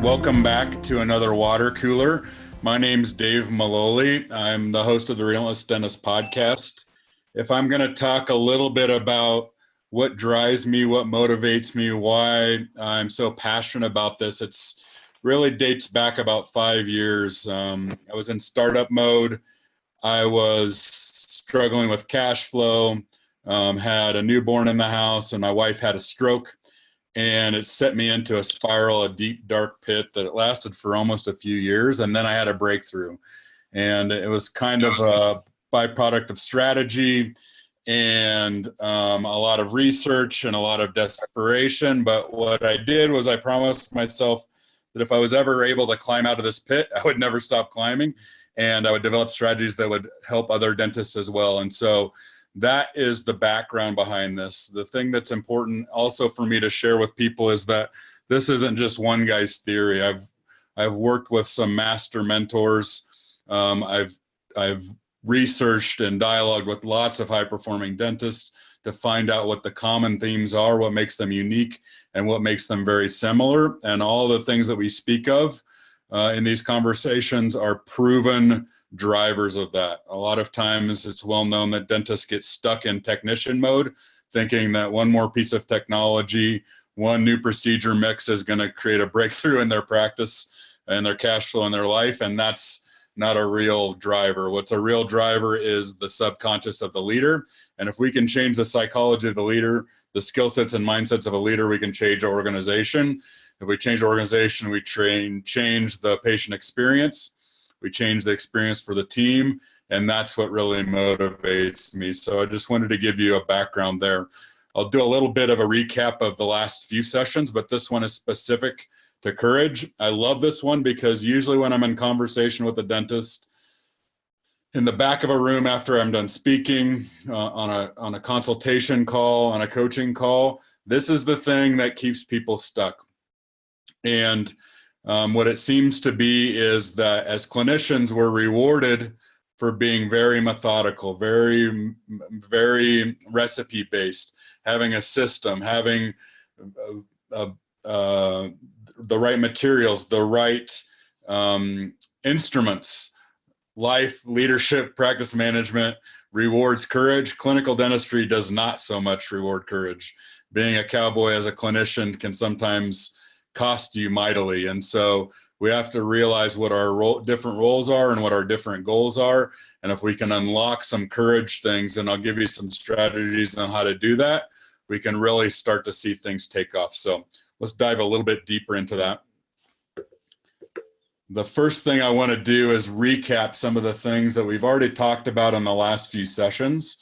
Welcome back to another water cooler. My name's Dave Maloli. I'm the host of the Relentless Dentist podcast. If I'm going to talk a little bit about what drives me, what motivates me, why I'm so passionate about this, it's really dates back about 5 years. I was in startup mode. I was struggling with cash flow, had a newborn in the house, and my wife had a stroke. And it set me into a spiral, a deep, dark pit that it lasted for almost a few years. And then I had a breakthrough. And it was kind of a byproduct of strategy and a lot of research and a lot of desperation. But what I did was I promised myself that if I was ever able to climb out of this pit, I would never stop climbing. And I would develop strategies that would help other dentists as well. And so that is the background behind this. The thing that's important also for me to share with people is that this isn't just one guy's theory. I've worked with some master mentors. I've researched and dialogued with lots of high-performing dentists to find out what the common themes are, what makes them unique, and what makes them very similar. And all the things that we speak of in these conversations are proven drivers of that. A lot of times it's well known that dentists get stuck in technician mode, thinking that one more piece of technology, one new procedure mix is going to create a breakthrough in their practice and their cash flow in their life. And that's not a real driver. What's a real driver is the subconscious of the leader. And if we can change the psychology of the leader, the skill sets and mindsets of a leader, we can change our organization. If we change the organization, we change the patient experience. We change the experience for the team, and that's what really motivates me. So I just wanted to give you a background there. I'll do a little bit of a recap of the last few sessions, but this one is specific to courage. I love this one because usually when I'm in conversation with a dentist, in the back of a room after I'm done speaking, on a consultation call, on a coaching call, this is the thing that keeps people stuck. And what it seems to be is that as clinicians, we're rewarded for being very methodical, very, very recipe-based, having a system, having the right materials, the right instruments. Life, leadership, practice management rewards courage. Clinical dentistry does not so much reward courage. Being a cowboy as a clinician can sometimes cost you mightily. And so we have to realize what our different roles are and what our different goals are. And if we can unlock some courage things, and I'll give you some strategies on how to do that, we can really start to see things take off. So let's dive a little bit deeper into that. The first thing I want to do is recap some of the things that we've already talked about in the last few sessions.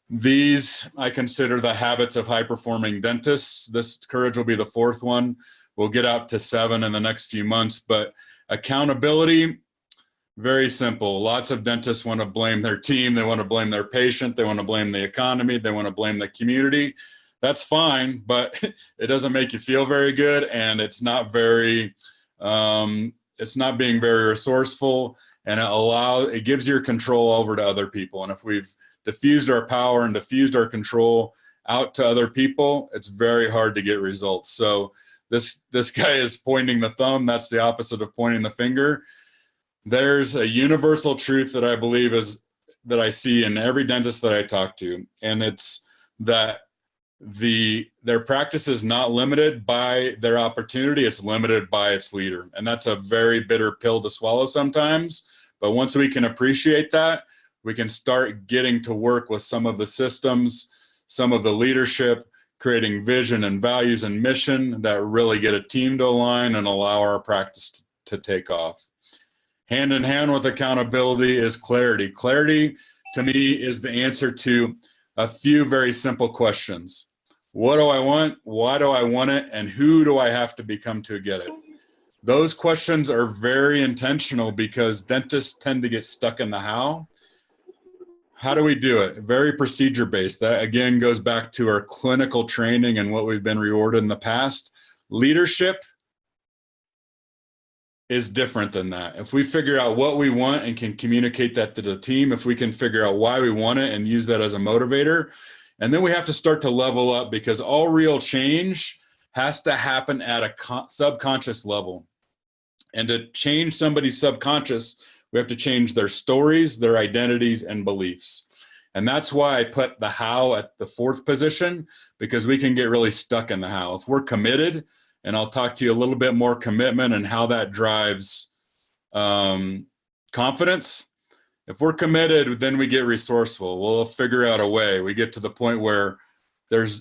These I consider the habits of high-performing dentists. This courage will be the fourth one. We'll get out to 7 in the next few months, but accountability, very simple. Lots of dentists want to blame their team. They want to blame their patient. They want to blame the economy. They want to blame the community. That's fine, but it doesn't make you feel very good, and it's not very, it's not being very resourceful, and it gives your control over to other people. And if we've diffused our power and diffused our control out to other people, it's very hard to get results. So this guy is pointing the thumb. That's the opposite of pointing the finger. There's a universal truth that I believe that I see in every dentist that I talk to, and it's that their practice is not limited by their opportunity, it's limited by its leader. And that's a very bitter pill to swallow sometimes. But once we can appreciate that, we can start getting to work with some of the systems, some of the leadership, creating vision and values and mission that really get a team to align and allow our practice to take off. Hand in hand with accountability is clarity. Clarity, to me, is the answer to a few very simple questions. What do I want? Why do I want it? And who do I have to become to get it? Those questions are very intentional because dentists tend to get stuck in the how. How do we do it? Very procedure-based. That, again, goes back to our clinical training and what we've been rewarded in the past. Leadership is different than that. If we figure out what we want and can communicate that to the team, if we can figure out why we want it and use that as a motivator, and then we have to start to level up because all real change has to happen at a subconscious level. And to change somebody's subconscious, we have to change their stories, their identities, and beliefs. And that's why I put the how at the fourth position, because we can get really stuck in the how. If we're committed, and I'll talk to you a little bit more commitment and how that drives confidence. If we're committed, then we get resourceful. We'll figure out a way. We get to the point where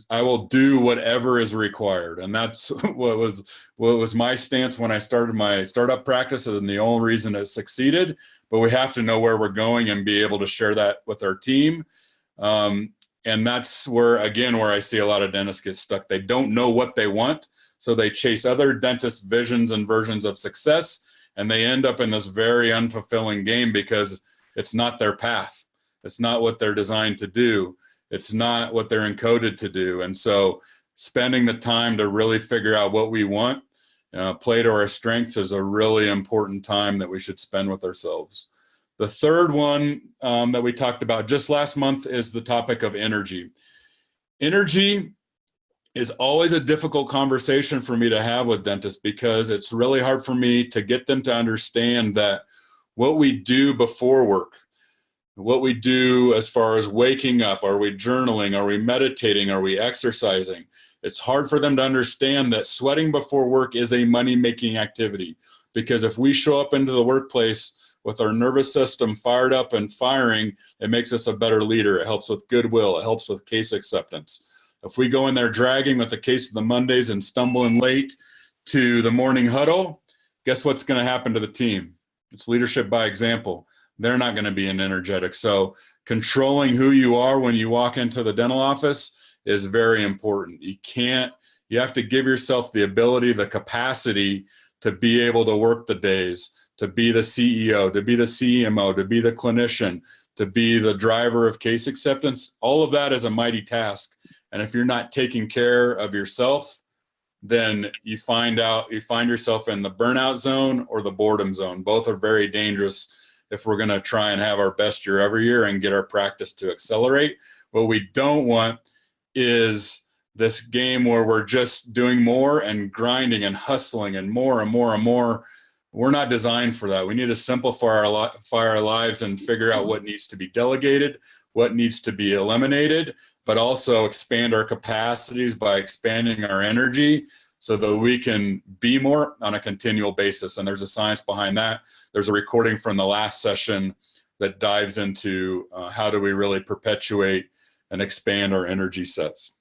I will do whatever is required. And that's what was my stance when I started my startup practice, and the only reason it succeeded. But we have to know where we're going and be able to share that with our team. And that's where I see a lot of dentists get stuck. They don't know what they want. So they chase other dentists' visions and versions of success, and they end up in this very unfulfilling game because it's not their path. It's not what they're designed to do. It's not what they're encoded to do. And so spending the time to really figure out what we want, play to our strengths, is a really important time that we should spend with ourselves. The third one that we talked about just last month is the topic of energy. Energy is always a difficult conversation for me to have with dentists, because it's really hard for me to get them to understand that what we do before work, what we do as far as waking up, are we journaling, are we meditating, are we exercising? It's hard for them to understand that sweating before work is a money-making activity, because if we show up into the workplace with our nervous system fired up and firing, it makes us a better leader. It helps with goodwill. It helps with case acceptance. If we go in there dragging with the case of the Mondays and stumbling late to the morning huddle, guess what's going to happen to the team? It's leadership by example. They're not going to be energetic. So controlling who you are when you walk into the dental office is very important. You have to give yourself the ability, the capacity to be able to work the days, to be the CEO, to be the CMO, to be the clinician, to be the driver of case acceptance. All of that is a mighty task. And if you're not taking care of yourself, then you find yourself in the burnout zone or the boredom zone. Both are very dangerous if we're going to try and have our best year every year and get our practice to accelerate. What we don't want is this game where we're just doing more and grinding and hustling and more and more and more. We're not designed for that. We need to simplify our lives and figure out what needs to be delegated, what needs to be eliminated, but also expand our capacities by expanding our energy so that we can be more on a continual basis. And there's a science behind that. There's a recording from the last session that dives into how do we really perpetuate and expand our energy sets.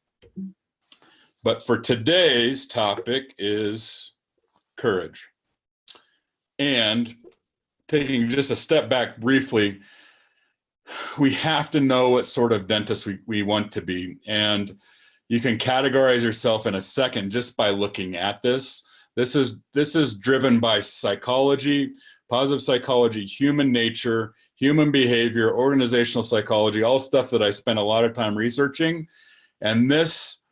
But for today's topic is courage. And taking just a step back briefly, we have to know what sort of dentist we want to be. And you can categorize yourself in a second just by looking at this. This is driven by psychology, positive psychology, human nature, human behavior, organizational psychology, all stuff that I spent a lot of time researching. And this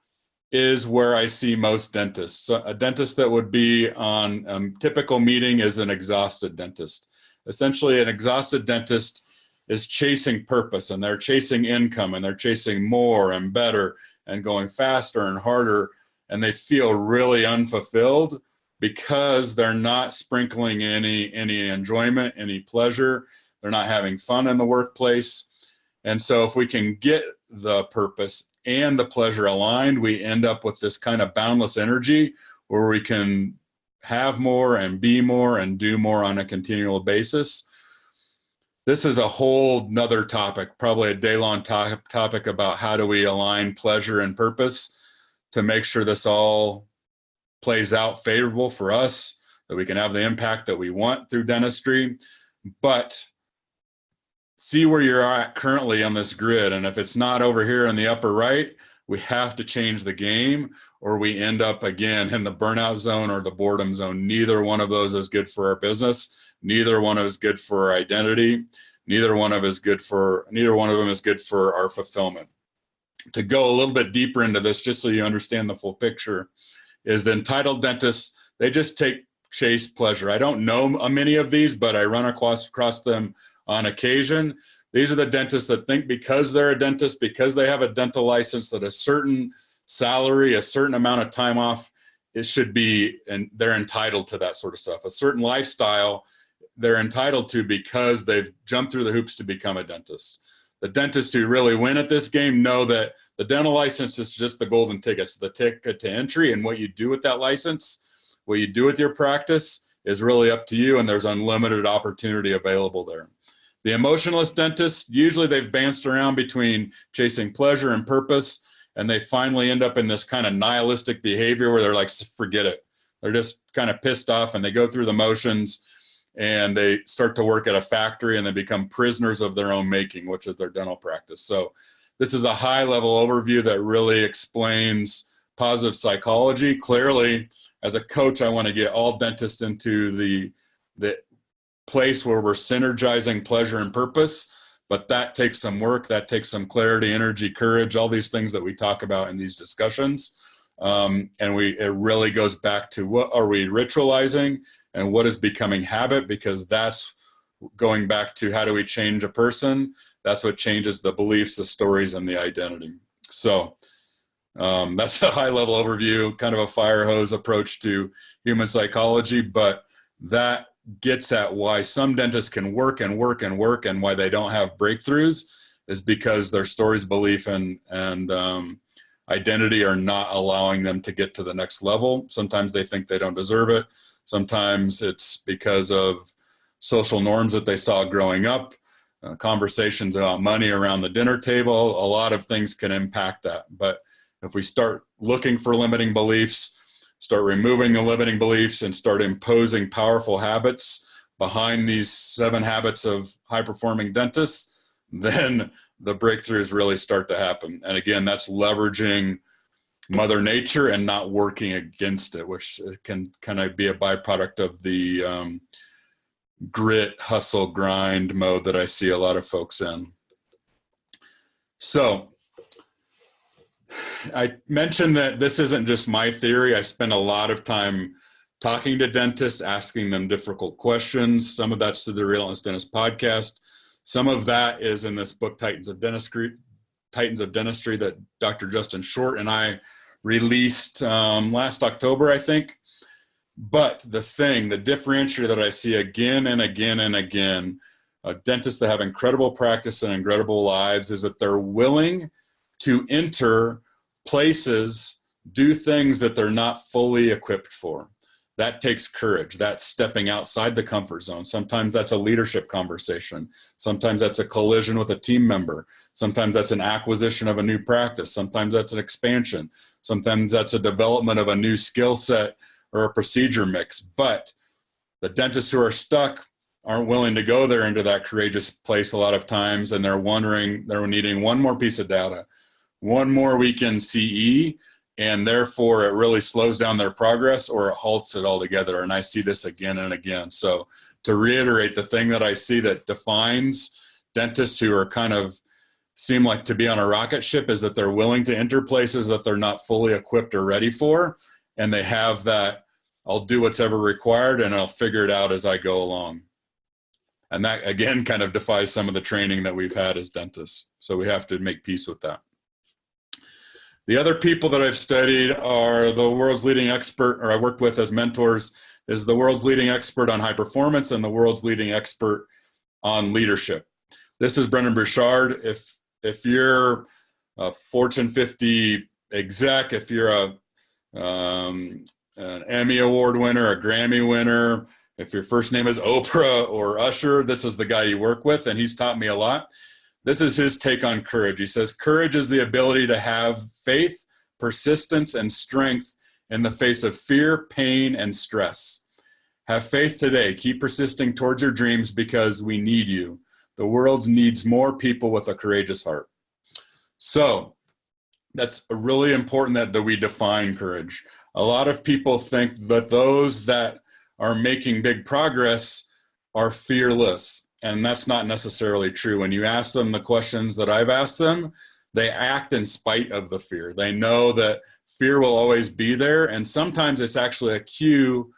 is where I see most dentists. So a dentist that would be on a typical meeting is an exhausted dentist. Essentially, an exhausted dentist is chasing purpose, and they're chasing income, and they're chasing more and better and going faster and harder, and they feel really unfulfilled because they're not sprinkling any enjoyment, any pleasure. They're not having fun in the workplace. And so if we can get the purpose and the pleasure aligned, we end up with this kind of boundless energy where we can have more and be more and do more on a continual basis. This is a whole nother topic, probably a day-long topic about how do we align pleasure and purpose to make sure this all plays out favorable for us, that we can have the impact that we want through dentistry. But see where you're at currently on this grid. And if it's not over here in the upper right, we have to change the game, or we end up again in the burnout zone or the boredom zone. Neither one of those is good for our business. Neither one of them is good for our identity. Neither one of them is good for our fulfillment. To go a little bit deeper into this, just so you understand the full picture, is the entitled dentists. They just chase pleasure. I don't know many of these, but I run across them on occasion. These are the dentists that think because they're a dentist, because they have a dental license, that a certain salary, a certain amount of time off it should be, and they're entitled to that sort of stuff. A certain lifestyle they're entitled to because they've jumped through the hoops to become a dentist. The dentists who really win at this game know that the dental license is just the golden ticket. It's the ticket to entry, and what you do with that license, what you do with your practice is really up to you, and there's unlimited opportunity available there. The emotionalist dentists, usually they've bounced around between chasing pleasure and purpose, and they finally end up in this kind of nihilistic behavior where they're like, forget it. They're just kind of pissed off, and they go through the motions, and they start to work at a factory, and they become prisoners of their own making, which is their dental practice. So this is a high-level overview that really explains positive psychology. Clearly, as a coach, I want to get all dentists into the place where we're synergizing pleasure and purpose, but that takes some work, that takes some clarity, energy, courage, all these things that we talk about in these discussions. It really goes back to what are we ritualizing and what is becoming habit, because that's going back to how do we change a person? That's what changes the beliefs, the stories, and the identity. So that's a high-level overview, kind of a fire hose approach to human psychology, but that gets at why some dentists can work and work and work, and why they don't have breakthroughs is because their stories, belief, and identity are not allowing them to get to the next level. Sometimes they think they don't deserve it. Sometimes it's because of social norms that they saw growing up, conversations about money around the dinner table. A lot of things can impact that. But if we start looking for limiting beliefs, start removing the limiting beliefs, and start imposing powerful habits behind these 7 habits of high-performing dentists, then the breakthroughs really start to happen. And again, that's leveraging Mother Nature and not working against it, which can kind of be a byproduct of the grit, hustle, grind mode that I see a lot of folks in. So I mentioned that this isn't just my theory. I spend a lot of time talking to dentists, asking them difficult questions. Some of that's through the Relentless Dentist podcast. Some of that is in this book, Titans of Dentistry, that Dr. Justin Short and I released last October, I think. But the differentiator that I see again and again and again, dentists that have incredible practice and incredible lives, is that they're willing to enter places, do things that they're not fully equipped for. That takes courage. That's stepping outside the comfort zone. Sometimes that's a leadership conversation. Sometimes that's a collision with a team member. Sometimes that's an acquisition of a new practice. Sometimes that's an expansion. Sometimes that's a development of a new skill set or a procedure mix. But the dentists who are stuck aren't willing to go there into that courageous place a lot of times, and they're needing one more piece of data, one more weekend CE, and therefore it really slows down their progress or it halts it altogether. And I see this again and again. So to reiterate, the thing that I see that defines dentists who are kind of seem like to be on a rocket ship is that they're willing to enter places that they're not fully equipped or ready for. And they have that, I'll do what's ever required and I'll figure it out as I go along. And that, again, kind of defies some of the training that we've had as dentists. So we have to make peace with that. The other people that I've studied are the world's leading expert, or I worked with as mentors, is the world's leading expert on high performance and the world's leading expert on leadership. This is Brendon Burchard. If you're a Fortune 50 exec, if you're an Emmy Award winner, a Grammy winner, if your first name is Oprah or Usher, this is the guy you work with, and he's taught me a lot. This is his take on courage. He says, courage is the ability to have faith, persistence, and strength in the face of fear, pain, and stress. Have faith today. Keep persisting towards your dreams because we need you. The world needs more people with a courageous heart. So that's really important that we define courage. A lot of people think that those that are making big progress are fearless. And that's not necessarily true. When you ask them the questions that I've asked them, they act in spite of the fear. They know that fear will always be there. And sometimes it's actually a cue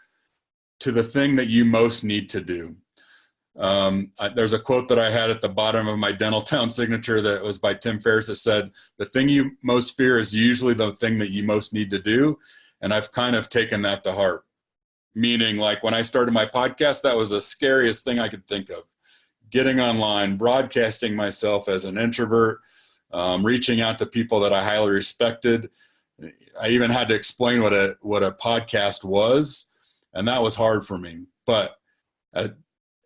to the thing that you most need to do. There's a quote that I had at the bottom of my Dental Town signature that was by Tim Ferriss that said, the thing you most fear is usually the thing that you most need to do. And I've kind of taken that to heart. Meaning, like when I started my podcast, that was the scariest thing I could think of. Getting online, broadcasting myself as an introvert, reaching out to people that I highly respected. I even had to explain what a podcast was, and that was hard for me. But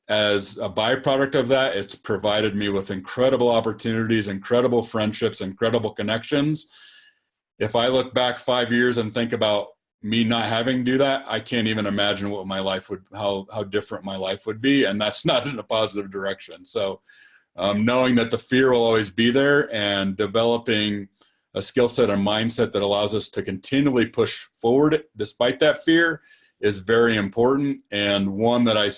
as a byproduct of that, it's provided me with incredible opportunities, incredible friendships, incredible connections. If I look back 5 years and think about me not having to do that, I can't even imagine what my life would, how different my life would be. And that's not in a positive direction. So knowing that the fear will always be there and developing a skill set and mindset that allows us to continually push forward despite that fear is very important. And one that I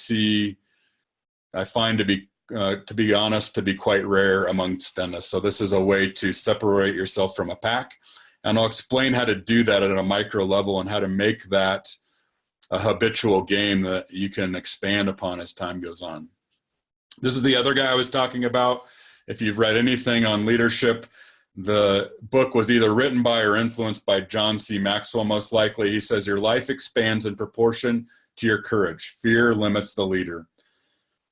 find to be honest, to be quite rare amongst dentists. So this is a way to separate yourself from a pack. And I'll explain how to do that at a micro level and how to make that a habitual game that you can expand upon as time goes on. This is the other guy I was talking about. If you've read anything on leadership, the book was either written by or influenced by John C. Maxwell, most likely. He says, your life expands in proportion to your courage. Fear limits the leader.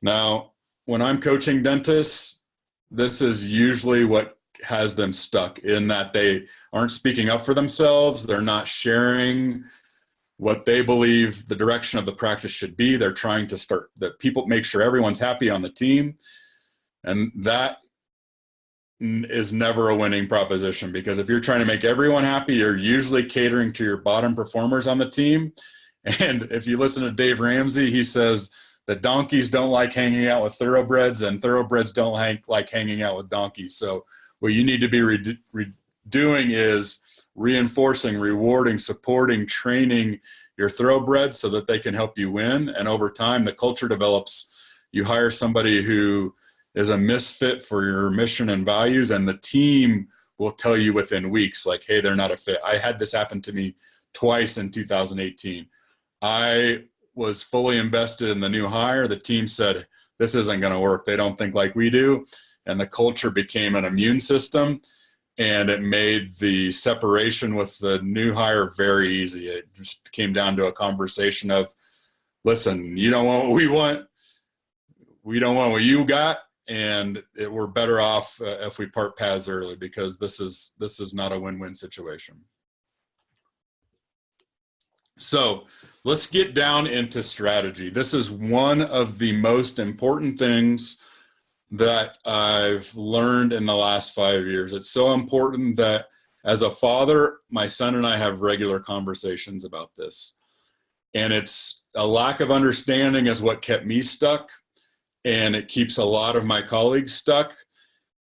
Now, when I'm coaching dentists, this is usually what has them stuck, in that they aren't speaking up for themselves. They're not sharing what they believe the direction of the practice should be. They're trying to start that people make sure everyone's happy on the team. And that is never a winning proposition, because if you're trying to make everyone happy, you're usually catering to your bottom performers on the team. And if you listen to Dave Ramsey, he says that donkeys don't like hanging out with thoroughbreds, and thoroughbreds don't like hanging out with donkeys. So what you need to be doing is reinforcing, rewarding, supporting, training your thoroughbreds so that they can help you win. And over time, the culture develops. You hire somebody who is a misfit for your mission and values, and the team will tell you within weeks, like, hey, they're not a fit. I had this happen to me twice in 2018. I was fully invested in the new hire. The team said, this isn't going to work. They don't think like we do. And the culture became an immune system, and it made the separation with the new hire very easy. It just came down to a conversation of, listen, you don't want what we want. We don't want what you got. And we're better off if we part paths early, because this is not a win-win situation. So let's get down into strategy. This is one of the most important things that I've learned in the last 5 years. It's so important that as a father, my son and I have regular conversations about this. And it's a lack of understanding is what kept me stuck. And it keeps a lot of my colleagues stuck.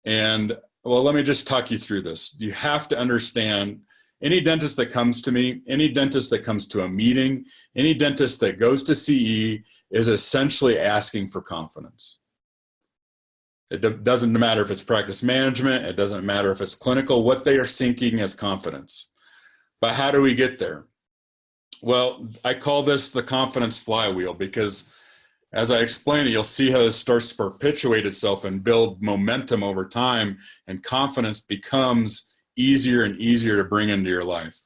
And well, let me just talk you through this. You have to understand, any dentist that comes to me, any dentist that comes to a meeting, any dentist that goes to CE is essentially asking for confidence. It doesn't matter if it's practice management. It doesn't matter if it's clinical. What they are seeking is confidence. But how do we get there? Well, I call this the confidence flywheel, because as I explain it, you'll see how this starts to perpetuate itself and build momentum over time, and confidence becomes easier and easier to bring into your life.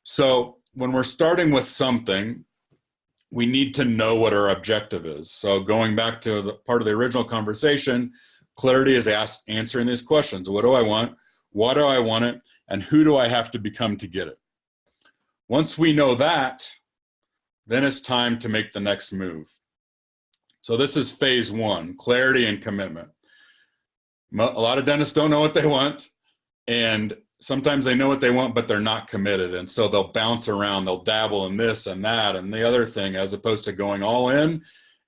So when we're starting with something, we need to know what our objective is. So going back to the part of the original conversation, clarity is answering these questions. What do I want? Why do I want it? And who do I have to become to get it? Once we know that, then it's time to make the next move. So this is phase one, clarity and commitment. A lot of dentists don't know what they want, and sometimes they know what they want, but they're not committed. And so they'll bounce around, they'll dabble in this and that and the other thing, as opposed to going all in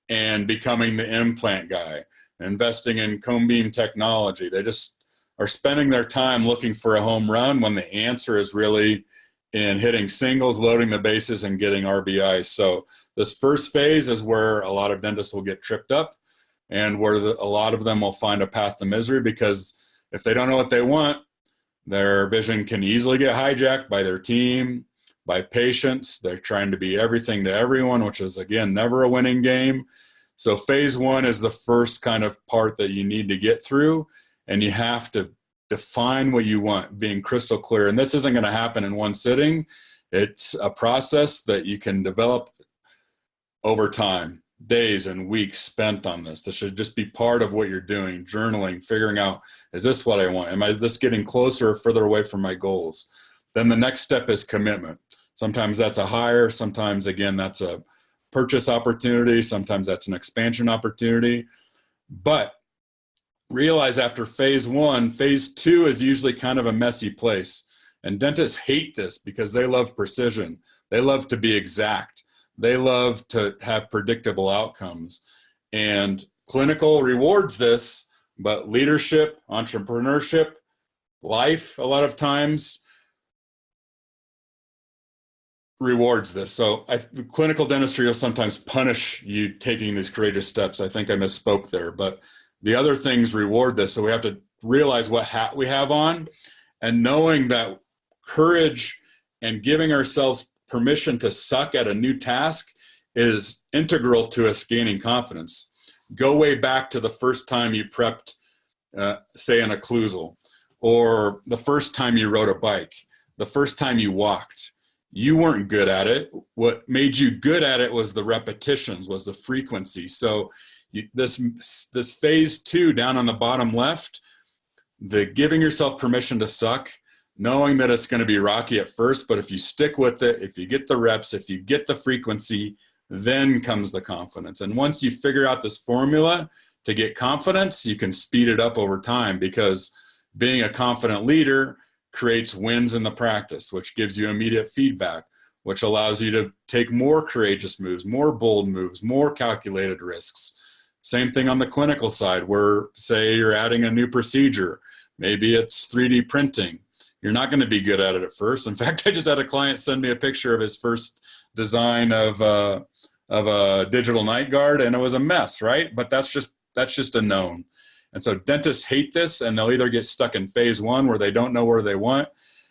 and becoming the implant guy, investing in cone beam technology. They just are spending their time looking for a home run when the answer is really in hitting singles, loading the bases, and getting RBIs. So this first phase is where a lot of dentists will get tripped up, and where a lot of them will find a path to misery, because if they don't know what they want, their vision can easily get hijacked by their team, by patients. They're trying to be everything to everyone, which is, again, never a winning game. So phase one is the first kind of part that you need to get through, and you have to define what you want, being crystal clear. And this isn't going to happen in one sitting. It's a process that you can develop over time, days and weeks spent on this. This should just be part of what you're doing, journaling, figuring out, is this what I want? Am I this getting closer or further away from my goals? Then the next step is commitment. Sometimes that's a hire. Sometimes, again, that's a purchase opportunity. Sometimes that's an expansion opportunity. But realize after phase one, phase two is usually kind of a messy place. And dentists hate this because they love precision. They love to be exact. They love to have predictable outcomes. And clinical rewards this, but leadership, entrepreneurship, life, a lot of times rewards this. So clinical dentistry will sometimes punish you taking these courageous steps. I think I misspoke there, but the other things reward this. So we have to realize what hat we have on, and knowing that courage and giving ourselves permission to suck at a new task is integral to us gaining confidence. Go way back to the first time you prepped, say, an occlusal, or the first time you rode a bike, the first time you walked. You weren't good at it. What made you good at it was the repetitions, was the frequency. So this phase two down on the bottom left, the giving yourself permission to suck, knowing that it's going to be rocky at first, but if you stick with it, if you get the reps, if you get the frequency, then comes the confidence. And once you figure out this formula to get confidence, you can speed it up over time, because being a confident leader creates wins in the practice, which gives you immediate feedback, which allows you to take more courageous moves, more bold moves, more calculated risks. Same thing on the clinical side, where, say, you're adding a new procedure. Maybe it's 3D printing. You're not going to be good at it at first. In fact, I just had a client send me a picture of his first design of a digital night guard, and it was a mess, right? But that's just a known. And so dentists hate this, and they'll either get stuck in phase one where they don't know where they want,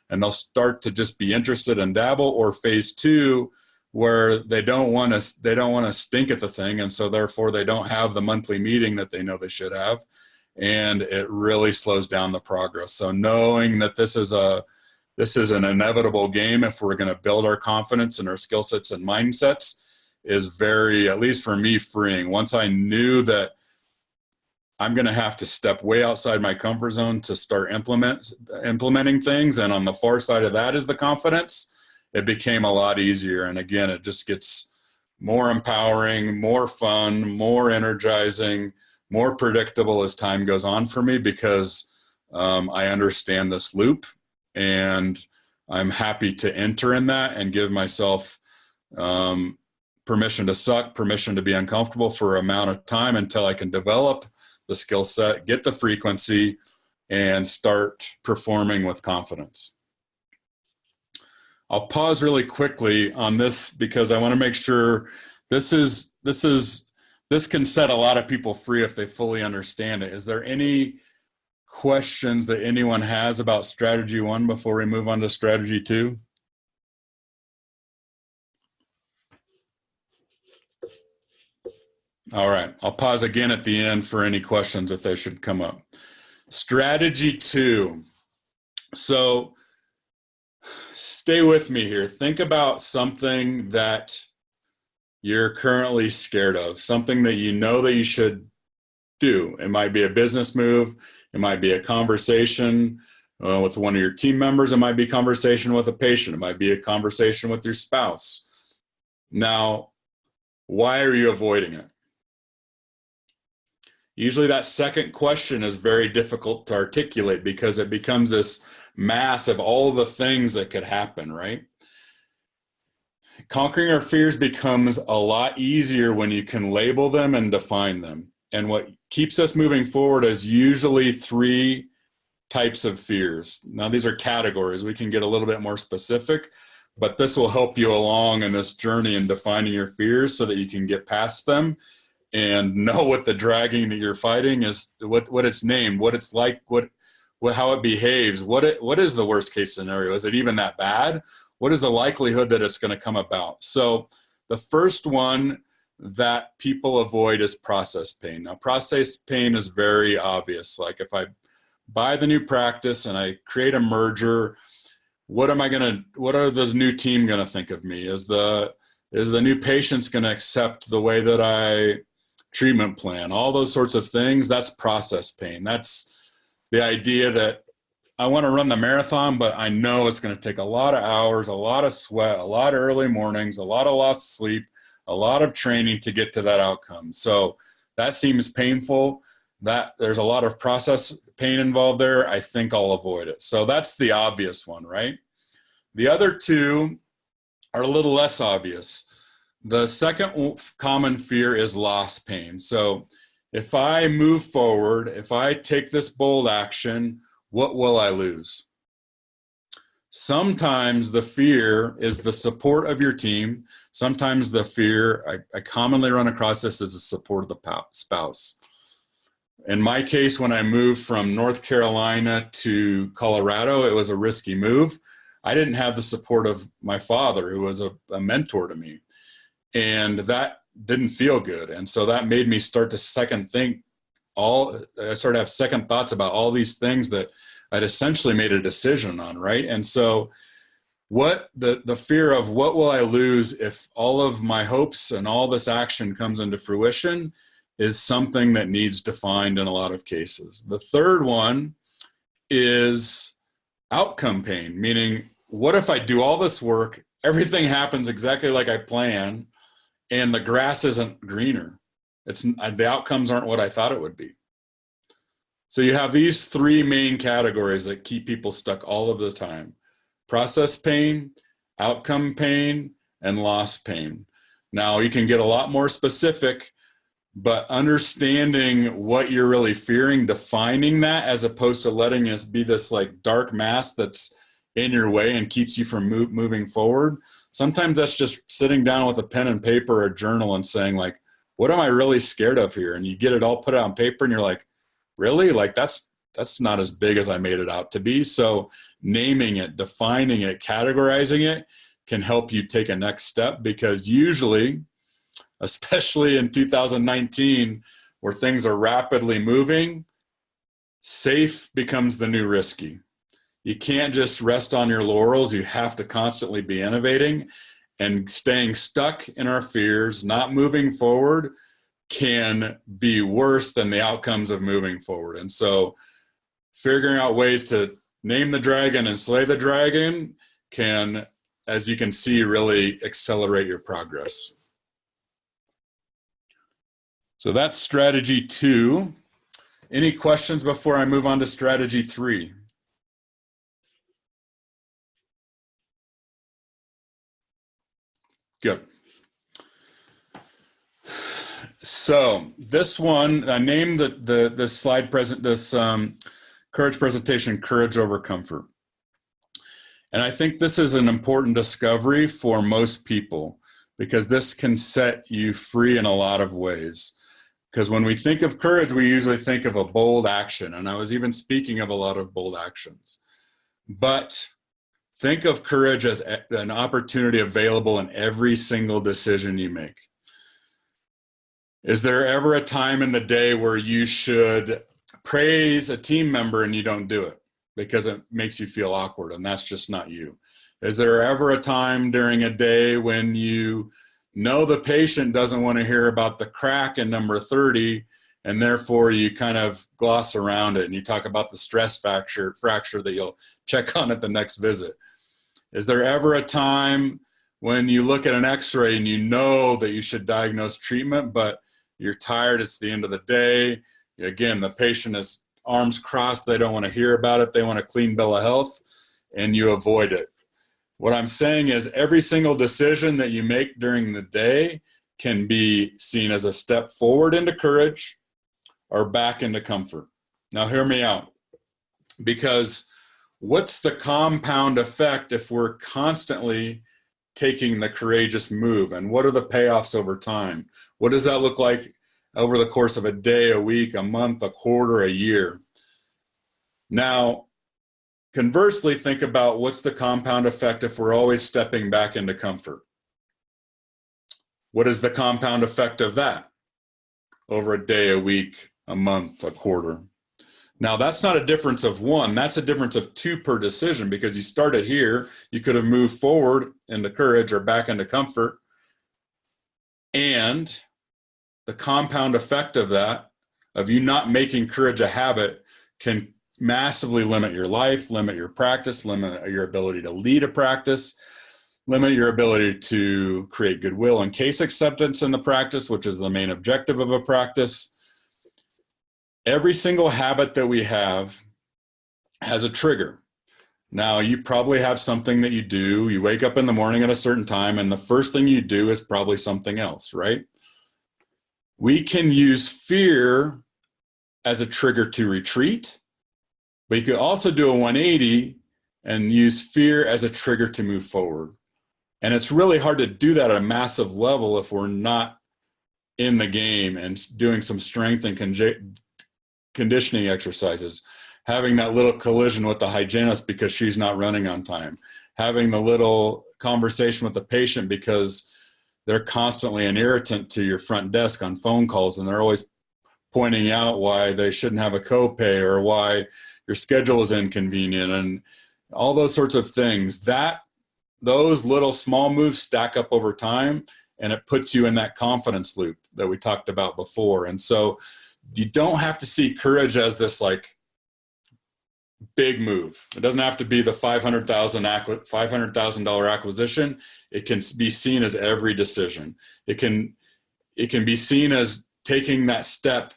and they'll start to just be interested and dabble, or phase two where they don't want to stink at the thing, and so therefore they don't have the monthly meeting that they know they should have, and it really slows down the progress. So knowing that this is an inevitable game if we're going to build our confidence and our skill sets and mindsets is very, at least for me, freeing. Once I knew that I'm going to have to step way outside my comfort zone to start implementing things, and on the far side of that is the confidence, it became a lot easier. And again, it just gets more empowering, more fun, more energizing, more predictable as time goes on for me, because I understand this loop, and I'm happy to enter in that and give myself permission to suck, permission to be uncomfortable for an amount of time until I can develop the skill set, get the frequency, and start performing with confidence. I'll pause really quickly on this because I want to make sure this can set a lot of people free if they fully understand it. Is there any questions that anyone has about strategy one before we move on to strategy two? All right, I'll pause again at the end for any questions if they should come up. Strategy two. So stay with me here. Think about something that you're currently scared of, something that you know that you should do. It might be a business move. It might be a conversation with one of your team members. It might be a conversation with a patient. It might be a conversation with your spouse. Now, why are you avoiding it? Usually that second question is very difficult to articulate because it becomes this mass of all the things that could happen, right? Conquering our fears becomes a lot easier when you can label them and define them. And what keeps us moving forward is usually three types of fears. Now, these are categories. We can get a little bit more specific, but this will help you along in this journey in defining your fears so that you can get past them and know what the dragging that you're fighting is, what it's named, what it's like, how it behaves, what is the worst case scenario? Is it even that bad? What is the likelihood that it's going to come about? So the first one that people avoid is process pain. Now, process pain is very obvious. Like if I buy the new practice and I create a merger, what are those new team gonna think of me? Is the new patient's gonna accept the way that I treatment plan? All those sorts of things, that's process pain. That's the idea that I want to run the marathon, but I know it's going to take a lot of hours, a lot of sweat, a lot of early mornings, a lot of lost sleep, a lot of training to get to that outcome. So that seems painful. That there's a lot of process pain involved there. I think I'll avoid it. So that's the obvious one, right? The other two are a little less obvious. The second common fear is loss pain. So if I move forward, if I take this bold action, what will I lose? Sometimes the fear is the support of your team. Sometimes the fear, I commonly run across this, as the support of the spouse. In my case, when I moved from North Carolina to Colorado, it was a risky move. I didn't have the support of my father, who was a mentor to me. And that didn't feel good. And so that made me start to I started to have second thoughts about all these things that I'd essentially made a decision on, right? And so what the fear of what will I lose if all of my hopes and all this action comes into fruition is something that needs defined in a lot of cases. The third one is outcome pain, meaning what if I do all this work, everything happens exactly like I planned, and the grass isn't greener? The outcomes aren't what I thought it would be. So you have these three main categories that keep people stuck all of the time: process pain, outcome pain, and loss pain. Now you can get a lot more specific, but understanding what you're really fearing, defining that, as opposed to letting it be this like dark mass that's in your way and keeps you from moving forward. Sometimes that's just sitting down with a pen and paper or a journal and saying, like, what am I really scared of here? And you get it all put out on paper and you're like, really? Like that's not as big as I made it out to be. So naming it, defining it, categorizing it can help you take a next step, because usually, especially in 2019, where things are rapidly moving, safe becomes the new risky. You can't just rest on your laurels. You have to constantly be innovating, and staying stuck in our fears, not moving forward, can be worse than the outcomes of moving forward. And so figuring out ways to name the dragon and slay the dragon can, as you can see, really accelerate your progress. So that's strategy 2. Any questions before I move on to strategy 3? Good. So this one, I named this slide courage presentation, Courage Over Comfort. And I think this is an important discovery for most people, because this can set you free in a lot of ways. Because when we think of courage, we usually think of a bold action. And I was even speaking of a lot of bold actions. But think of courage as an opportunity available in every single decision you make. Is there ever a time in the day where you should praise a team member and you don't do it because it makes you feel awkward and that's just not you? Is there ever a time during a day when you know the patient doesn't want to hear about the crack in number 30, and therefore you kind of gloss around it and you talk about the stress fracture that you'll check on at the next visit? Is there ever a time when you look at an x-ray and you know that you should diagnose treatment, but you're tired, it's the end of the day, again, the patient is arms crossed, they don't want to hear about it, they want a clean bill of health, and you avoid it? What I'm saying is every single decision that you make during the day can be seen as a step forward into courage or back into comfort. Now hear me out, because what's the compound effect if we're constantly taking the courageous move, and what are the payoffs over time? What does that look like over the course of a day, a week, a month, a quarter, a year? Now, conversely, think about what's the compound effect if we're always stepping back into comfort. What is the compound effect of that over a day, a week, a month, a quarter? Now, that's not a difference of one. That's a difference of two per decision, because you started here. You could have moved forward into courage or back into comfort. And the compound effect of that, of you not making courage a habit, can massively limit your life, limit your practice, limit your ability to lead a practice, limit your ability to create goodwill and case acceptance in the practice, which is the main objective of a practice. Every single habit that we have has a trigger. Now, you probably have something that you do. You wake up in the morning at a certain time, and the first thing you do is probably something else, right? We can use fear as a trigger to retreat, but you could also do a 180 and use fear as a trigger to move forward. And it's really hard to do that at a massive level if we're not in the game and doing some strength and conditioning exercises, having that little collision with the hygienist because she's not running on time, having the little conversation with the patient because they're constantly an irritant to your front desk on phone calls, and they're always pointing out why they shouldn't have a copay or why your schedule is inconvenient and all those sorts of things. Those little small moves stack up over time, and it puts you in that confidence loop that we talked about before. And so you don't have to see courage as this like big move. It doesn't have to be the $500,000 acquisition. It can be seen as every decision. It can be seen as taking that step,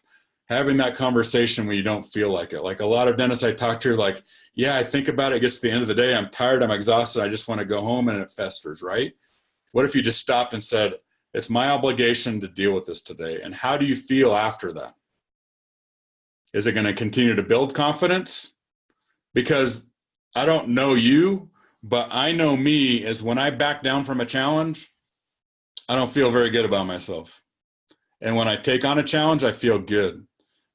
having that conversation when you don't feel like it. Like a lot of dentists I talk to are like, yeah, I think about it. It gets to the end of the day. I'm tired. I'm exhausted. I just want to go home, and it festers, right? What if you just stopped and said, it's my obligation to deal with this today. And how do you feel after that? Is it going to continue to build confidence? Because I don't know you, but I know me is when I back down from a challenge, I don't feel very good about myself. And when I take on a challenge, I feel good.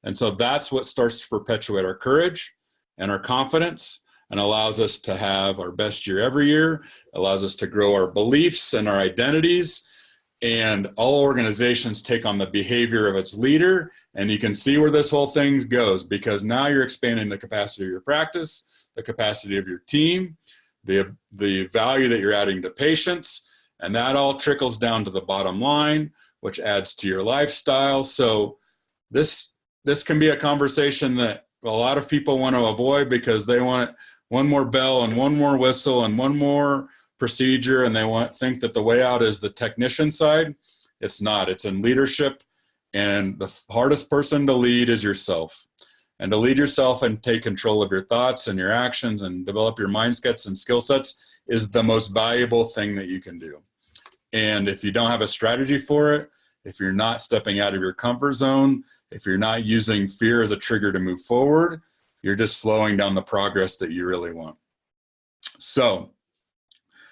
And so that's what starts to perpetuate our courage and our confidence, and allows us to have our best year every year, allows us to grow our beliefs and our identities. And all organizations take on the behavior of its leader. And you can see where this whole thing goes, because now you're expanding the capacity of your practice, the capacity of your team, the value that you're adding to patients, and that all trickles down to the bottom line, which adds to your lifestyle. So this can be a conversation that a lot of people want to avoid because they want one more bell and one more whistle and one more procedure, and they think that the way out is the technician side. It's not. It's in leadership, and the hardest person to lead is yourself. And to lead yourself and take control of your thoughts and your actions and develop your mindsets and skill sets is the most valuable thing that you can do. And if you don't have a strategy for it, if you're not stepping out of your comfort zone, if you're not using fear as a trigger to move forward, you're just slowing down the progress that you really want. So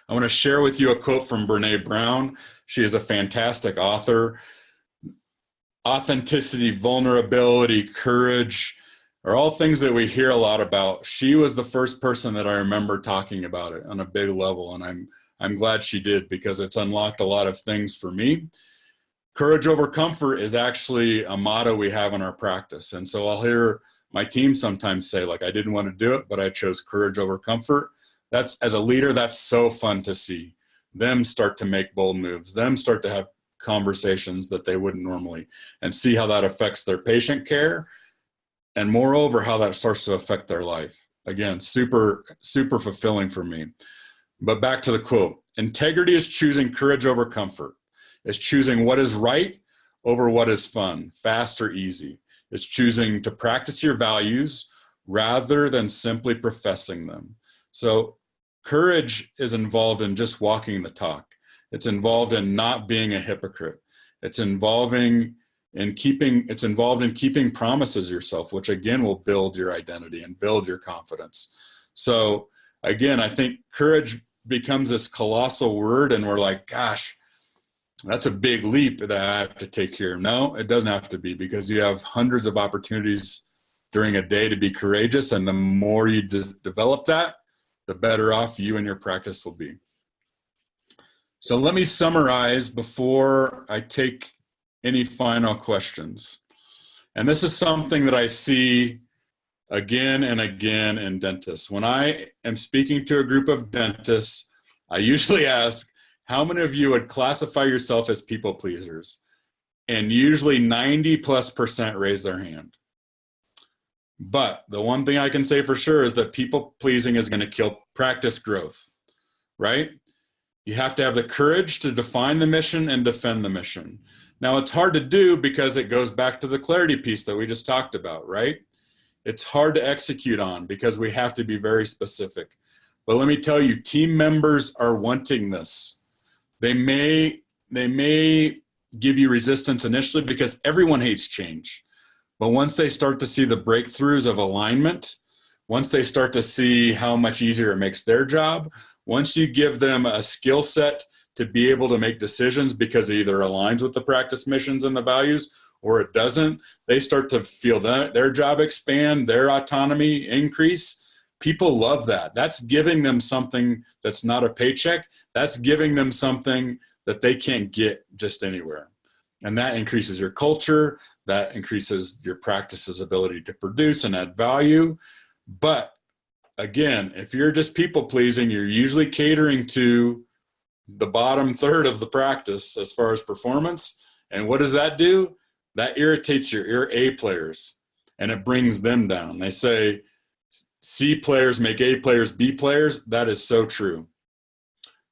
I want to share with you a quote from Brene Brown. She is a fantastic author. Authenticity, vulnerability, courage are all things that we hear a lot about. She was the first person that I remember talking about it on a big level, and I'm glad she did, because it's unlocked a lot of things for me. Courage over comfort is actually a motto we have in our practice. And so I'll hear my team sometimes say, like, I didn't want to do it, but I chose courage over comfort. That's, as a leader, that's so fun to see them start to make bold moves, them start to have conversations that they wouldn't normally, and see how that affects their patient care, and moreover, how that starts to affect their life. Again, super, super fulfilling for me. But back to the quote. Integrity is choosing courage over comfort. It's choosing what is right over what is fun, fast, or easy. It's choosing to practice your values rather than simply professing them. So courage is involved in just walking the talk. It's involved in not being a hypocrite. It's involved in keeping promises yourself, which again will build your identity and build your confidence. So again, I think courage becomes this colossal word, and we're like, gosh, that's a big leap that I have to take here. No, it doesn't have to be, because you have hundreds of opportunities during a day to be courageous. And the more you develop that, the better off you and your practice will be. So let me summarize before I take any final questions. And this is something that I see again and again in dentists. When I am speaking to a group of dentists, I usually ask, how many of you would classify yourself as people pleasers? And usually 90+% raise their hand. But the one thing I can say for sure is that people pleasing is going to kill practice growth, right? You have to have the courage to define the mission and defend the mission. Now, it's hard to do because it goes back to the clarity piece that we just talked about, right? It's hard to execute on because we have to be very specific. But let me tell you, team members are wanting this. They may give you resistance initially because everyone hates change. But once they start to see the breakthroughs of alignment, once they start to see how much easier it makes their job, once you give them a skill set to be able to make decisions because it either aligns with the practice missions and the values or it doesn't, they start to feel that their job expand, their autonomy increase. People love that. That's giving them something that's not a paycheck. That's giving them something that they can't get just anywhere. And that increases your culture. That increases your practice's ability to produce and add value. But again, if you're just people pleasing, you're usually catering to the bottom third of the practice as far as performance. And what does that do? That irritates your A players and it brings them down. They say C players make A players B players. That is so true.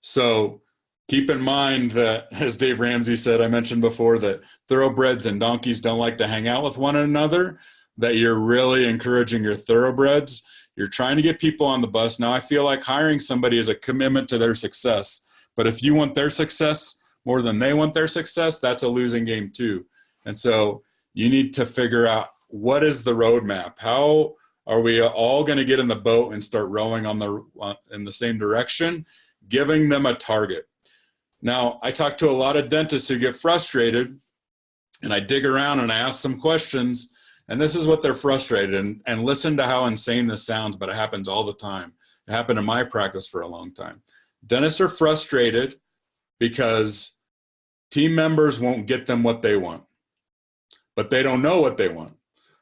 So keep in mind that, as Dave Ramsey said, I mentioned before, that thoroughbreds and donkeys don't like to hang out with one another, that you're really encouraging your thoroughbreds. You're trying to get people on the bus. Now, I feel like hiring somebody is a commitment to their success. But if you want their success more than they want their success, that's a losing game too. And so you need to figure out, what is the roadmap? How are we all going to get in the boat and start rowing in the same direction? Giving them a target. Now, I talk to a lot of dentists who get frustrated, and I dig around and I ask some questions, and this is what they're frustrated. And listen to how insane this sounds, but it happens all the time. It happened in my practice for a long time. Dentists are frustrated because team members won't get them what they want, but they don't know what they want.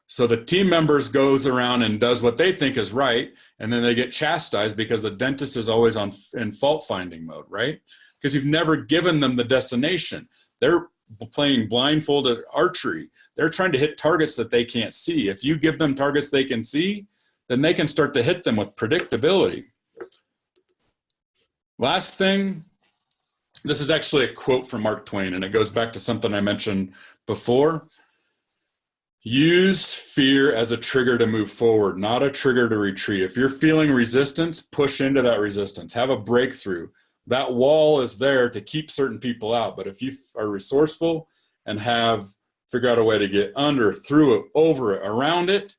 So the team members goes around and does what they think is right, and then they get chastised because the dentist is always in fault-finding mode, right? Because you've never given them the destination. They're playing blindfolded archery. They're trying to hit targets that they can't see. If you give them targets they can see, then they can start to hit them with predictability. Last thing, this is actually a quote from Mark Twain, and it goes back to something I mentioned before. Use fear as a trigger to move forward, not a trigger to retreat. If you're feeling resistance, push into that resistance. Have a breakthrough. That wall is there to keep certain people out. But if you are resourceful and figure out a way to get under, through it, over it, around it,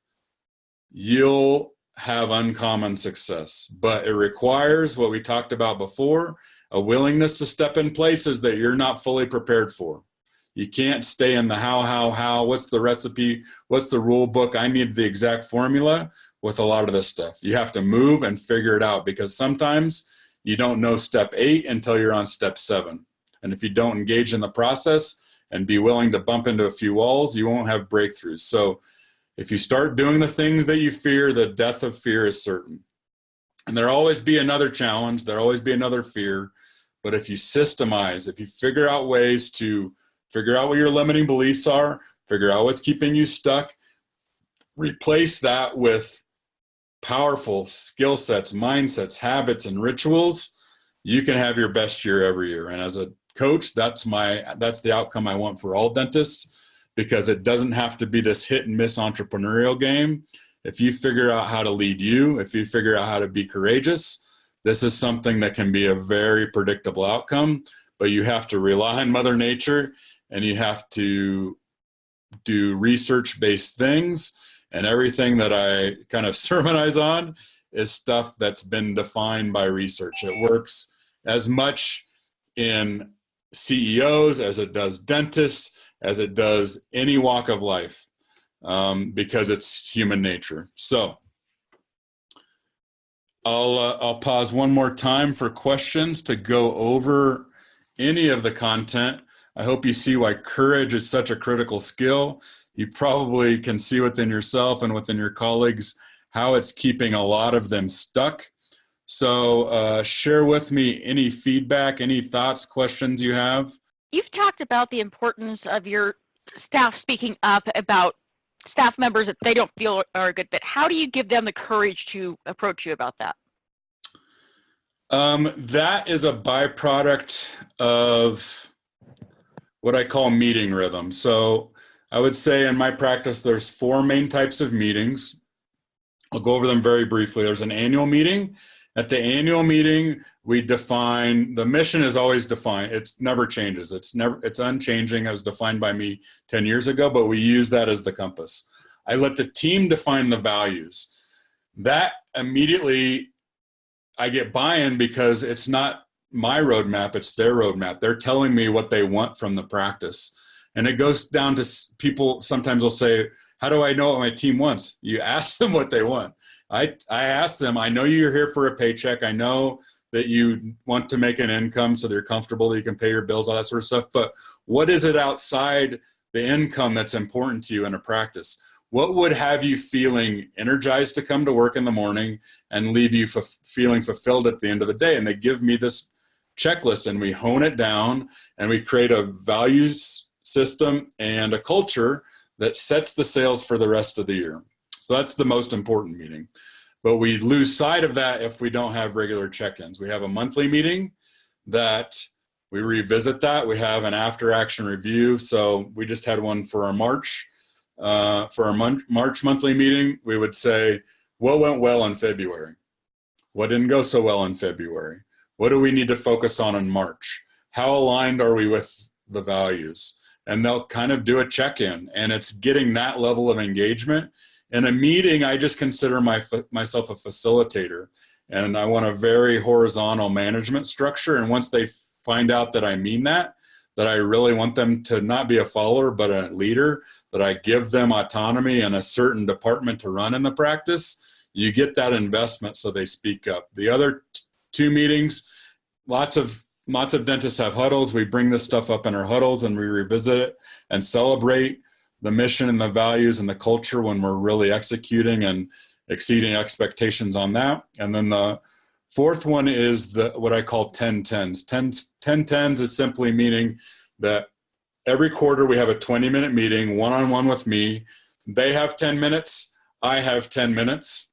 you'll have uncommon success. But it requires what we talked about before, a willingness to step in places that you're not fully prepared for. You can't stay in the how, what's the recipe, what's the rule book, I need the exact formula with a lot of this stuff. You have to move and figure it out, because sometimes you don't know step 8 until you're on step 7. And if you don't engage in the process and be willing to bump into a few walls, you won't have breakthroughs. So if you start doing the things that you fear, the death of fear is certain. And there'll always be another challenge, there'll always be another fear. But if you systemize, if you figure out ways to figure out what your limiting beliefs are, figure out what's keeping you stuck, replace that with powerful skill sets, mindsets, habits, and rituals, you can have your best year every year. And as a coach, that's the outcome I want for all dentists, because it doesn't have to be this hit and miss entrepreneurial game. If you figure out how to lead you, if you figure out how to be courageous, this is something that can be a very predictable outcome. But you have to rely on Mother Nature, and you have to do research-based things. And everything that I kind of sermonize on is stuff that's been defined by research. It works as much in CEOs as it does dentists, as it does any walk of life, because it's human nature. So I'll pause one more time for questions to go over any of the content. I hope you see why courage is such a critical skill. You probably can see within yourself and within your colleagues how it's keeping a lot of them stuck. So share with me any feedback, any thoughts, questions you have. You've talked about the importance of your staff speaking up about staff members that they don't feel are a good fit. How do you give them the courage to approach you about that? That is a byproduct of what I call meeting rhythm. So I would say in my practice, there's 4 main types of meetings. I'll go over them very briefly. There's an annual meeting. At the annual meeting, we define, the mission is always defined. It never changes. It's unchanging. It was defined by me 10 years ago, but we use that as the compass. I let the team define the values. That immediately, I get buy-in because it's not my roadmap, it's their roadmap. They're telling me what they want from the practice. And it goes down to people sometimes will say, how do I know what my team wants? You ask them what they want. I ask them, I know you're here for a paycheck. I know that you want to make an income so they're comfortable, that you can pay your bills, all that sort of stuff. But what is it outside the income that's important to you in a practice? What would have you feeling energized to come to work in the morning and leave you feeling fulfilled at the end of the day? And they give me this checklist, and we hone it down, and we create a values system and a culture that sets the sales for the rest of the year. So that's the most important meeting. But we lose sight of that if we don't have regular check-ins. We have a monthly meeting that we revisit that. We have an after-action review. So we just had one for our March monthly meeting. We would say, what went well in February? What didn't go so well in February? What do we need to focus on in March? How aligned are we with the values? And they'll kind of do a check-in, and it's getting that level of engagement. In a meeting, I just consider myself a facilitator, and I want a very horizontal management structure. And once they find out that I mean that I really want them to not be a follower, but a leader, that I give them autonomy and a certain department to run in the practice, you get that investment so they speak up. The other 2 meetings, lots of dentists have huddles. We bring this stuff up in our huddles and we revisit it and celebrate the mission and the values and the culture when we're really executing and exceeding expectations on that. And then the 4th one is what I call 10-10s. 10-10s is simply meaning that every quarter we have a 20-minute meeting, one-on-one with me. They have 10 minutes, I have 10 minutes,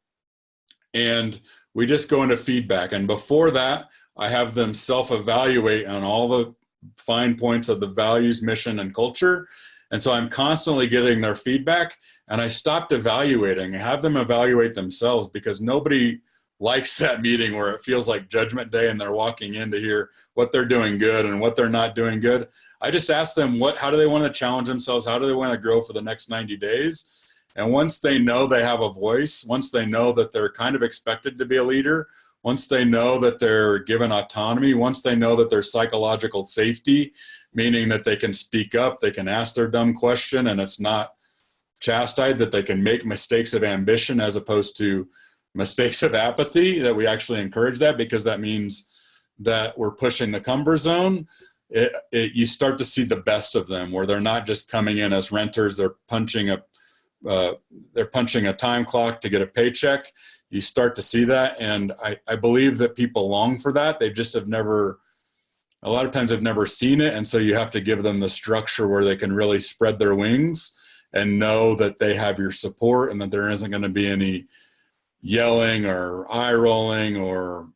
and we just go into feedback. And before that, I have them self-evaluate on all the fine points of the values, mission, and culture. And so I'm constantly getting their feedback, and I stopped evaluating. I have them evaluate themselves, because nobody likes that meeting where it feels like judgment day and they're walking in to hear what they're doing good and what they're not doing good. I just ask them, how do they want to challenge themselves? How do they want to grow for the next 90 days? And once they know they have a voice, once they know that they're kind of expected to be a leader, once they know that they're given autonomy, once they know that there's psychological safety, meaning that they can speak up, they can ask their dumb question and it's not chastised, that they can make mistakes of ambition as opposed to mistakes of apathy, that we actually encourage that, because that means that we're pushing the comfort zone. You start to see the best of them, where they're not just coming in as renters, they're punching a time clock to get a paycheck. You start to see that, and I believe that people long for that. They just have never, a lot of times have never seen it, and so you have to give them the structure where they can really spread their wings and know that they have your support, and that there isn't going to be any yelling or eye rolling or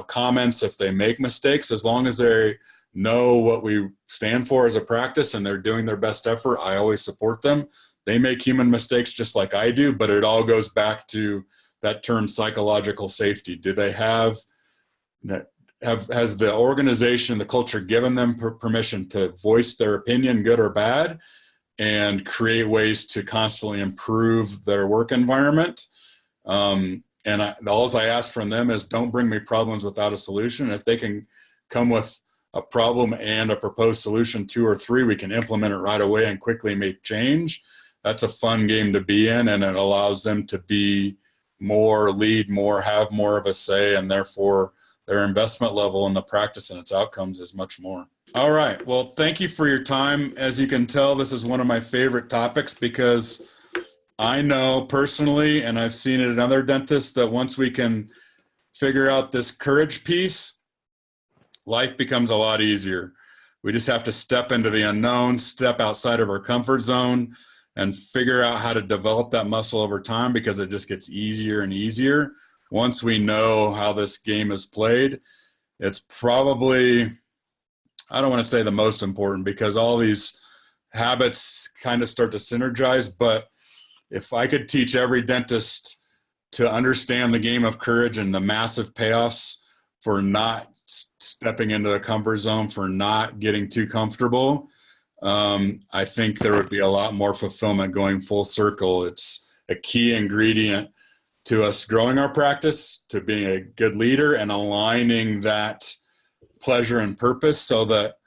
comments if they make mistakes. As long as they know what we stand for as a practice and they're doing their best effort, I always support them. They make human mistakes just like I do, but it all goes back to that term, psychological safety. Do they has the organization, the culture given them permission to voice their opinion, good or bad, and create ways to constantly improve their work environment? All I ask from them is, don't bring me problems without a solution. If they can come with a problem and a proposed solution, 2 or 3, we can implement it right away and quickly make change. That's a fun game to be in, and it allows them to be more, lead more, have more of a say, and therefore their investment level in the practice and its outcomes is much more. All right. Well, thank you for your time. As you can tell, this is one of my favorite topics, because I know personally, and I've seen it in other dentists, that once we can figure out this courage piece, life becomes a lot easier. We just have to step into the unknown, step outside of our comfort zone, and figure out how to develop that muscle over time, because it just gets easier and easier. Once we know how this game is played, it's probably, I don't want to say the most important, because all these habits kind of start to synergize. But if I could teach every dentist to understand the game of courage and the massive payoffs for not stepping into the comfort zone, for not getting too comfortable, I think there would be a lot more fulfillment going full circle. It's a key ingredient to us growing our practice, to being a good leader, and aligning that pleasure and purpose so that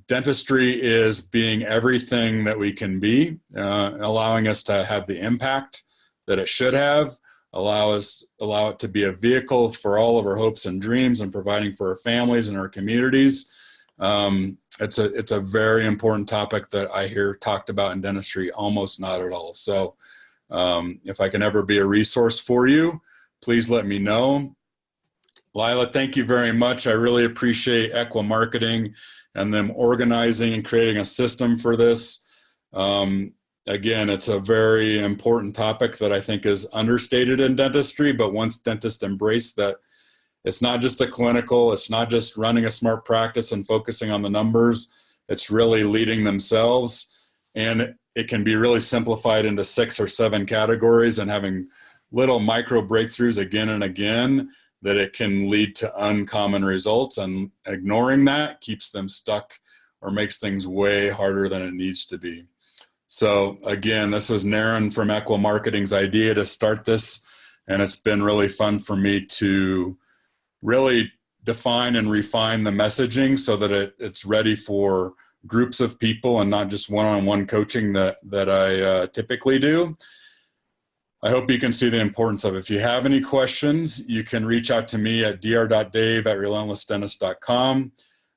dentistry is being everything that we can be, allowing us to have the impact that it should have, allow it to be a vehicle for all of our hopes and dreams, and providing for our families and our communities. It's a very important topic that I hear talked about in dentistry almost not at all. So if I can ever be a resource for you, please let me know. Lila, thank you very much. I really appreciate Equa Marketing and them organizing and creating a system for this. Again, it's a very important topic that I think is understated in dentistry, but once dentists embrace that, it's not just the clinical, it's not just running a smart practice and focusing on the numbers, it's really leading themselves. And it can be really simplified into 6 or 7 categories, and having little micro breakthroughs again and again, that it can lead to uncommon results, and ignoring that keeps them stuck or makes things way harder than it needs to be. So again, this was Naren from Equa Marketing's idea to start this, and it's been really fun for me to really define and refine the messaging so that it's ready for groups of people and not just one-on-one coaching that I typically do. I hope you can see the importance of it. If you have any questions, you can reach out to me at dr.dave@relentlessdentist.com.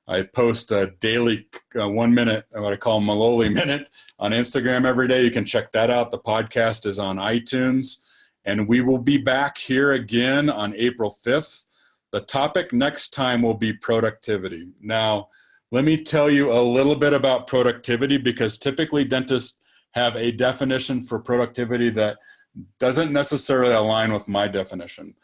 I post a daily 1 minute, what I call Maloli Minute, on Instagram every day. You can check that out. The podcast is on iTunes. And we will be back here again on April 5th. The topic next time will be productivity. Now, let me tell you a little bit about productivity, because typically dentists have a definition for productivity that doesn't necessarily align with my definition.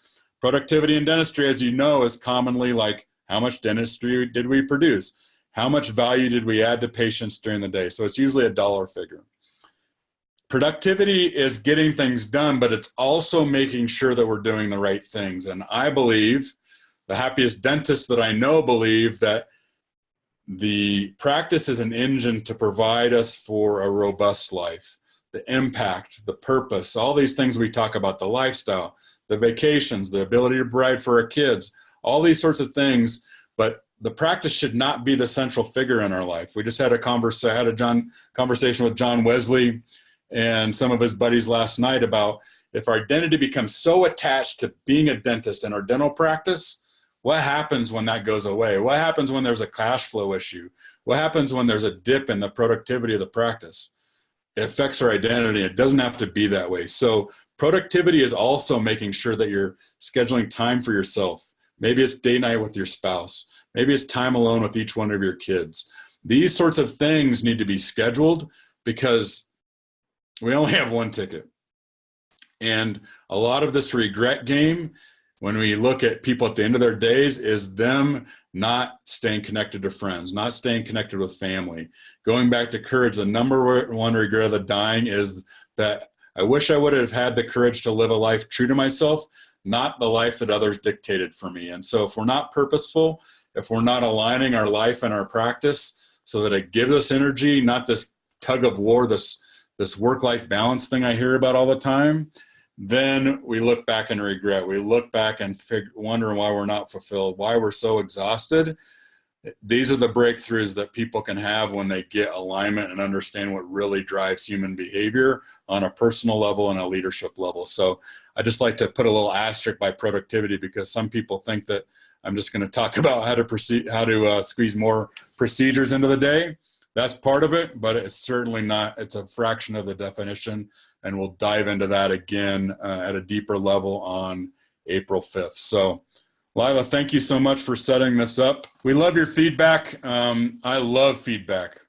Productivity in dentistry, as you know, is commonly like, how much dentistry did we produce? How much value did we add to patients during the day? So it's usually a dollar figure. Productivity is getting things done, but it's also making sure that we're doing the right things. And I believe, the happiest dentists that I know believe, that the practice is an engine to provide us for a robust life. The impact, the purpose, all these things we talk about, the lifestyle, the vacations, the ability to provide for our kids, all these sorts of things. But the practice should not be the central figure in our life. We just had a conversation with John Wesley and some of his buddies last night about, if our identity becomes so attached to being a dentist and our dental practice, what happens when that goes away? What happens when there's a cash flow issue? What happens when there's a dip in the productivity of the practice? It affects our identity. It doesn't have to be that way. So productivity is also making sure that you're scheduling time for yourself. Maybe it's date night with your spouse. Maybe it's time alone with each one of your kids. These sorts of things need to be scheduled, because we only have one ticket. And a lot of this regret game, when we look at people at the end of their days, is them not staying connected to friends, not staying connected with family. Going back to courage, the number one regret of the dying is that I wish I would have had the courage to live a life true to myself, not the life that others dictated for me. And so if we're not purposeful, if we're not aligning our life and our practice so that it gives us energy, not this tug of war, this work-life balance thing I hear about all the time, then we look back and regret. We look back and wonder why we're not fulfilled, why we're so exhausted. These are the breakthroughs that people can have when they get alignment and understand what really drives human behavior on a personal level and a leadership level. So I just like to put a little asterisk by productivity, because some people think that I'm just going to talk about how to squeeze more procedures into the day. That's part of it, but it's certainly not, it's a fraction of the definition. And we'll dive into that again at a deeper level on April 5th. So Lila, thank you so much for setting this up. We love your feedback. I love feedback,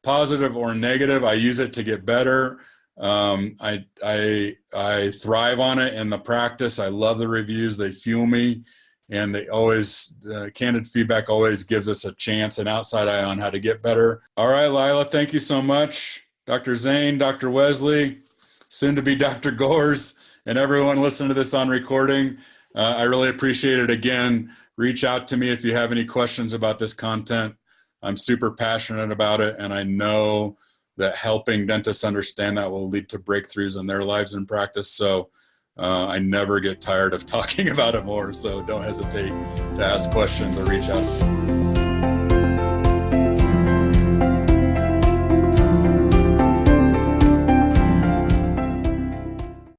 positive or negative. I use it to get better. I thrive on it in the practice. I love the reviews. They fuel me, and they always, candid feedback always gives us a chance, an outside eye on how to get better. All right, Lila, thank you so much. Dr. Zane, Dr. Wesley, soon to be Dr. Gores, and everyone listening to this on recording. I really appreciate it. Again, reach out to me if you have any questions about this content. I'm super passionate about it, and I know that helping dentists understand that will lead to breakthroughs in their lives and practice. So I never get tired of talking about it more. So don't hesitate to ask questions or reach out.